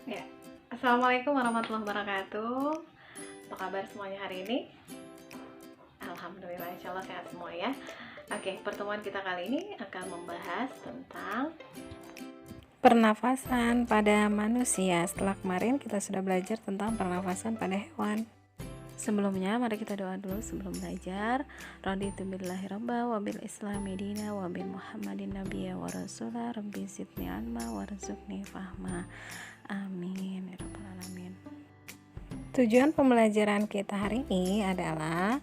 Ya, Assalamualaikum warahmatullahi wabarakatuh. Apa kabar semuanya hari ini? Alhamdulillah, insya Allah sehat semua ya. Oke, pertemuan kita kali ini akan membahas tentang pernafasan pada manusia. Setelah kemarin kita sudah belajar tentang pernafasan pada hewan. Sebelumnya mari kita doa dulu sebelum belajar. Raditu billahi rabba wa bil islami dina wa bi muhammadin nabiyya wa rasulah rabbi zidni ilma warzuqni fahma. Amin ya rabbal alamin. Tujuan pembelajaran kita hari ini adalah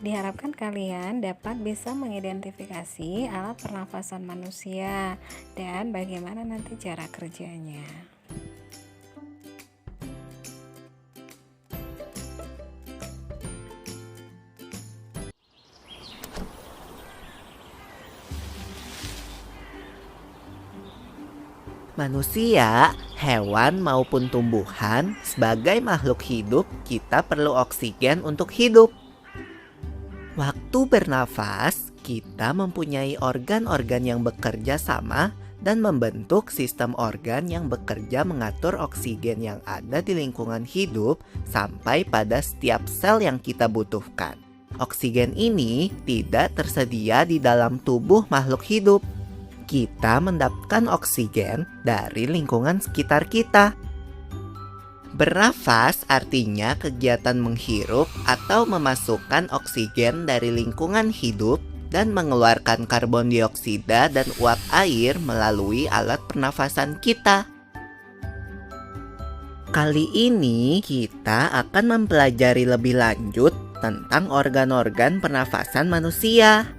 diharapkan kalian dapat bisa mengidentifikasi alat pernafasan manusia dan bagaimana nanti cara kerjanya. Manusia, hewan maupun tumbuhan, sebagai makhluk hidup, kita perlu oksigen untuk hidup. Waktu bernafas, kita mempunyai organ-organ yang bekerja sama dan membentuk sistem organ yang bekerja mengatur oksigen yang ada di lingkungan hidup sampai pada setiap sel yang kita butuhkan. Oksigen ini tidak tersedia di dalam tubuh makhluk hidup. Kita mendapatkan oksigen dari lingkungan sekitar kita. Bernafas artinya kegiatan menghirup atau memasukkan oksigen dari lingkungan hidup dan mengeluarkan karbon dioksida dan uap air melalui alat pernafasan kita. Kali ini kita akan mempelajari lebih lanjut tentang organ-organ pernafasan manusia.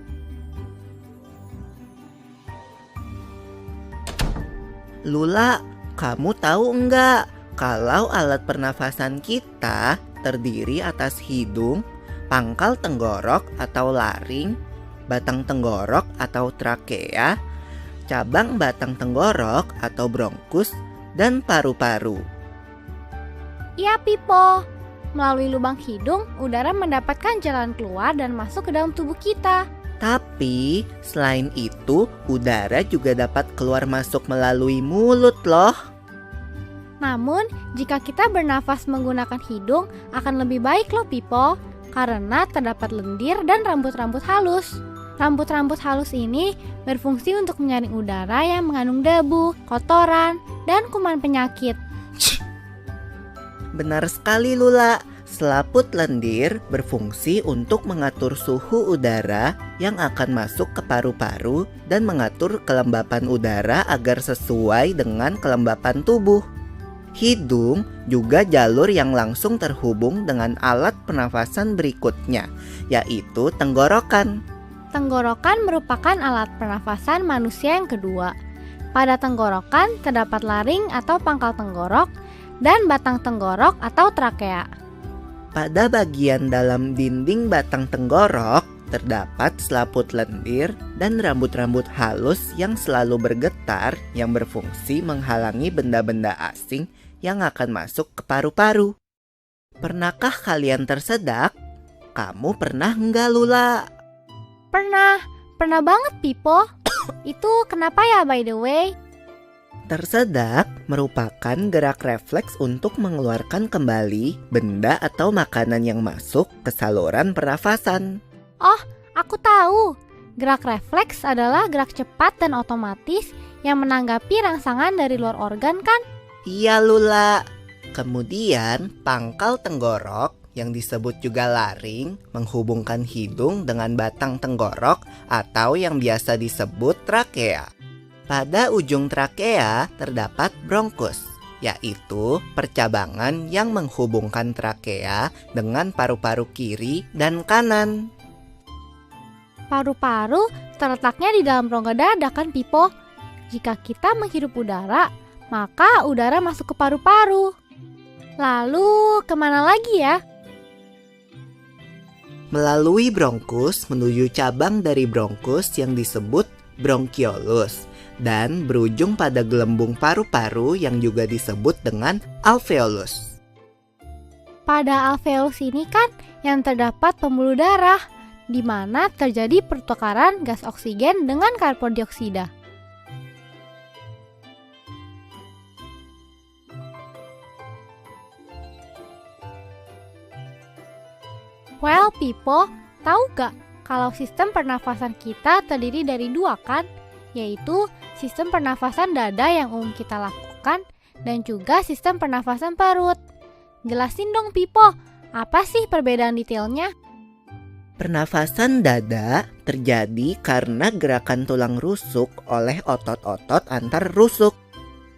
Lula, kamu tahu enggak kalau alat pernafasan kita terdiri atas hidung, pangkal tenggorok atau laring, batang tenggorok atau trakea, cabang batang tenggorok atau bronkus, dan paru-paru. Iya, Pipo. Melalui lubang hidung, udara mendapatkan jalan keluar dan masuk ke dalam tubuh kita. Tapi, selain itu, udara juga dapat keluar masuk melalui mulut loh. Namun, jika kita bernafas menggunakan hidung, akan lebih baik loh, Pipo. Karena terdapat lendir dan rambut-rambut halus. Rambut-rambut halus ini berfungsi untuk menyaring udara yang mengandung debu, kotoran, dan kuman penyakit. Benar sekali, Lula. Selaput lendir berfungsi untuk mengatur suhu udara yang akan masuk ke paru-paru dan mengatur kelembapan udara agar sesuai dengan kelembapan tubuh. Hidung juga jalur yang langsung terhubung dengan alat pernafasan berikutnya, yaitu tenggorokan. Tenggorokan merupakan alat pernafasan manusia yang kedua. Pada tenggorokan terdapat laring atau pangkal tenggorok dan batang tenggorok atau trakea. Pada bagian dalam dinding batang tenggorok terdapat selaput lendir dan rambut-rambut halus yang selalu bergetar yang berfungsi menghalangi benda-benda asing yang akan masuk ke paru-paru. Pernahkah kalian tersedak? Kamu pernah enggak, Lula? Pernah banget, Pipo. Itu kenapa ya, by the way? Tersedak merupakan gerak refleks untuk mengeluarkan kembali benda atau makanan yang masuk ke saluran pernafasan. Oh, aku tahu. Gerak refleks adalah gerak cepat dan otomatis yang menanggapi rangsangan dari luar organ kan? Iya, Lula. Kemudian pangkal tenggorok yang disebut juga laring menghubungkan hidung dengan batang tenggorok atau yang biasa disebut trakea. Pada ujung trakea terdapat bronkus, yaitu percabangan yang menghubungkan trakea dengan paru-paru kiri dan kanan. Paru-paru terletaknya di dalam rongga dada kan, Pipo? Jika kita menghirup udara, maka udara masuk ke paru-paru. Lalu kemana lagi ya? Melalui bronkus menuju cabang dari bronkus yang disebut bronkiolus dan berujung pada gelembung paru-paru yang juga disebut dengan alveolus. Pada alveolus ini kan yang terdapat pembuluh darah, di mana terjadi pertukaran gas oksigen dengan karbon dioksida. Well, Pipo, tahu gak kalau sistem pernafasan kita terdiri dari dua kan? Yaitu sistem pernafasan dada yang umum kita lakukan dan juga sistem pernafasan perut. Jelasin dong Pipo, apa sih perbedaan detailnya? Pernafasan dada terjadi karena gerakan tulang rusuk oleh otot-otot antar rusuk.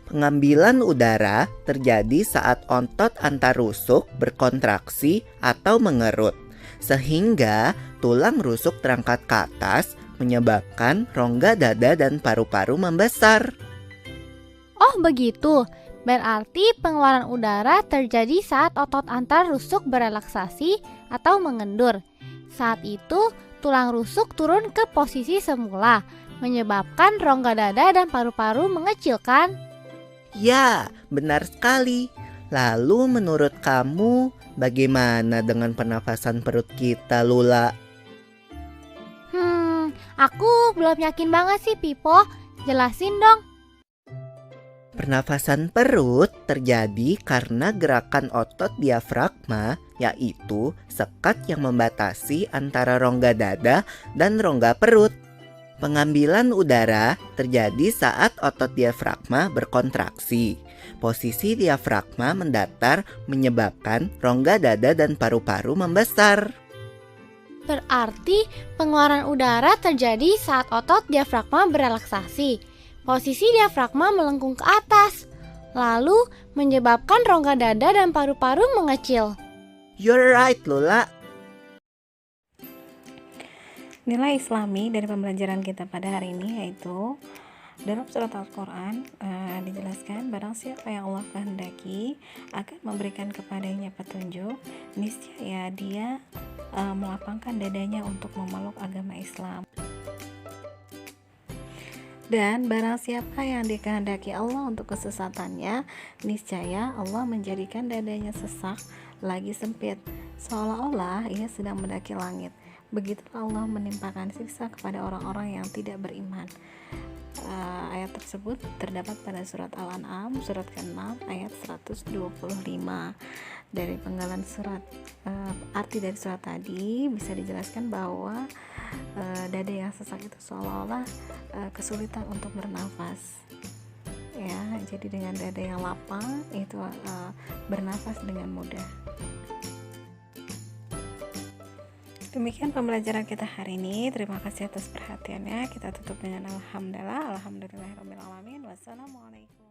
Pengambilan udara terjadi saat otot antar rusuk berkontraksi atau mengerut, sehingga tulang rusuk terangkat ke atas menyebabkan rongga dada dan paru-paru membesar. Oh begitu, berarti pengeluaran udara terjadi saat otot antar rusuk berelaksasi atau mengendur. Saat itu, tulang rusuk turun ke posisi semula, menyebabkan rongga dada dan paru-paru mengecil kan? Ya, benar sekali. Lalu menurut kamu, bagaimana dengan pernafasan perut kita, Lula? Aku belum yakin banget sih, Pipo. Jelasin dong. Pernafasan perut terjadi karena gerakan otot diafragma, yaitu sekat yang membatasi antara rongga dada dan rongga perut. Pengambilan udara terjadi saat otot diafragma berkontraksi. Posisi diafragma mendatar menyebabkan rongga dada dan paru-paru membesar. Berarti pengeluaran udara terjadi saat otot diafragma berelaksasi. Posisi diafragma melengkung ke atas, lalu menyebabkan rongga dada dan paru-paru mengecil. You're right, Lula. Nilai Islami dari pembelajaran kita pada hari ini yaitu dalam surat Al-Quran dijelaskan barang siapa yang Allah kehendaki akan memberikan kepadanya petunjuk, niscaya dia melapangkan dadanya untuk memeluk agama Islam. Dan barang siapa yang dikehendaki Allah untuk kesesatannya, niscaya Allah menjadikan dadanya sesak lagi sempit, seolah-olah ia sedang mendaki langit. Begitulah Allah menimpakan siksa kepada orang-orang yang tidak beriman. Ayat tersebut terdapat pada surat Al-An'am, surat ke-6, ayat 125. Dari penggalan surat, arti dari surat tadi bisa dijelaskan bahwa dada yang sesak itu seolah-olah kesulitan untuk bernafas. Ya, jadi dengan dada yang lapang itu bernafas dengan mudah. Demikian pembelajaran kita hari ini. Terima kasih atas perhatiannya. Kita tutup dengan alhamdulillah. Alhamdulillahirabbil alamin. Wassalamualaikum.